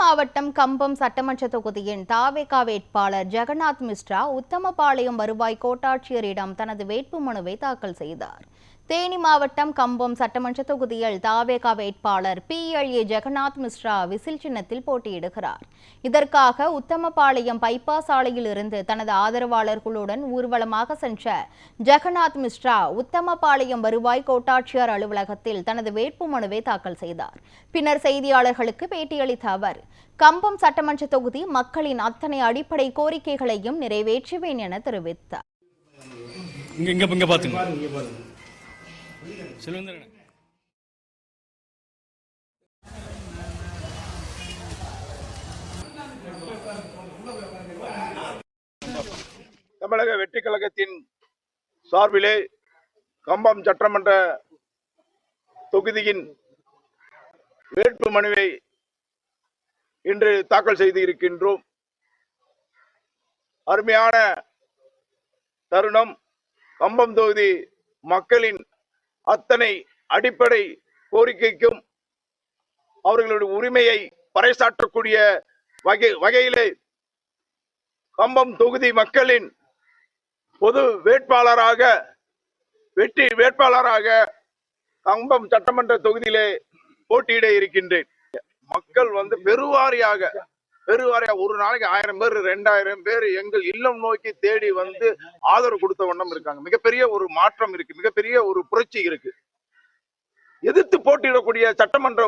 மாவட்டம் கம்பம் சட்டமன்ற தொகுதியின் தாவேகா வேட்பாளர் ஜெகநாத் மிஸ்ரா உத்தமபாளையம் வருவாய் கோட்டாட்சியரிடம் தனது வேட்புமனுவை தாக்கல் செய்தார். தேனி மாவட்டம் கம்பம் சட்டமன்ற தொகுதியில் தாவேகா வேட்பாளர் PLA ஜெகநாத் மிஸ்ரா விசில் சின்னத்தில் போட்டியிடுகிறார். இதற்காக உத்தமபாளையம் பைபாஸ் சாலையில் இருந்து தனது ஆதரவாளர்களுடன் ஊர்வலமாக சென்ற ஜெகநாத் மிஸ்ரா உத்தமபாளையம் வருவாய் கோட்டாட்சியர் அலுவலகத்தில் தனது வேட்புமனுவை தாக்கல் செய்தார். பின்னர் செய்தியாளர்களுக்கு பேட்டியளித்த அவர், கம்பம் சட்டமன்ற தொகுதி மக்களின் அத்தனை அடிப்படை கோரிக்கைகளையும் நிறைவேற்றுவேன் என தெரிவித்தார். தமிழக வெற்றி கழகத்தின் சார்பிலே கம்பம் சட்டமன்ற தொகுதியின் வேட்பு மனுவை இன்று தாக்கல் செய்து இருக்கின்றோம். அருமையான தருணம். கம்பம் தொகுதி மக்களின் அத்தனை அடிப்படை கோரிக்கைக்கும் அவர்களுடைய உரிமையை பறைசாற்றக்கூடிய வகையிலே கம்பம் தொகுதி மக்களின் பொது வேட்பாளராக வெற்றி வேட்பாளராக கம்பம் சட்டமன்ற தொகுதியிலே போட்டியிட இருக்கின்றேன். மக்கள் பெருவாரியாக ஒரு நாளைக்கு 1000 பேர் 2000 பேர் எங்கள் இல்லம் நோக்கி தேடி வந்து ஆதரவு கொடுத்த வண்ணம் இருக்காங்க. மிகப்பெரிய ஒரு மாற்றம் இருக்கு, மிகப்பெரிய ஒரு புரட்சி இருக்கு. எதிர்த்து போட்டியிடக்கூடிய சட்டமன்ற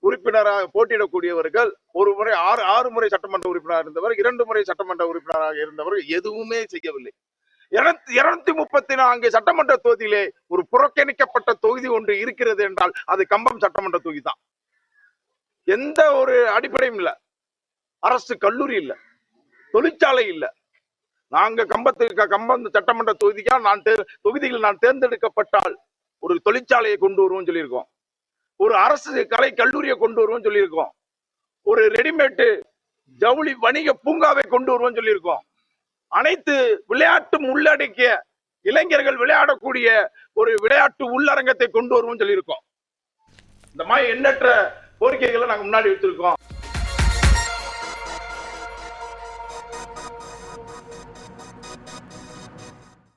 உறுப்பினராக போட்டியிடக்கூடியவர்கள் ஒரு முறை 6 முறை சட்டமன்ற உறுப்பினராக இருந்தவர், 2 முறை சட்டமன்ற உறுப்பினராக இருந்தவர் எதுவுமே செய்யவில்லை. 234 சட்டமன்ற தொகுதியிலே ஒரு புறக்கணிக்கப்பட்ட தொகுதி ஒன்று இருக்கிறது என்றால் அது கம்பம் சட்டமன்ற தொகுதி தான். எந்த ஒரு அடிப்படையும் இல்ல, அரசு கல்லூரி இல்ல, தொழிற்சாலை இல்ல. நாங்க கம்பம் சட்டமன்ற தொகுதியில் நான் தேர்ந்தெடுக்கப்பட்டால் ஒரு தொழிற்சாலையை கொண்டு வருவோம் சொல்லியிருக்கோம், ஒரு அரசு கலை கல்லூரியை கொண்டு வருவோம் சொல்லியிருக்கோம், ஒரு ரெடிமேட் ஜவுளி வணிக பூங்காவை கொண்டு வருவோம் சொல்லியிருக்கோம், அனைத்து விளையாட்டும் உள்ளடக்கிய இளைஞர்கள் விளையாடக்கூடிய ஒரு விளையாட்டு உள்ளரங்கத்தை கொண்டு வருவோம் சொல்லியிருக்கோம். இந்த மாதிரி எண்ணற்ற கோரிக்கைகளை நாங்க முன்னாடி வச்சிருக்கோம்.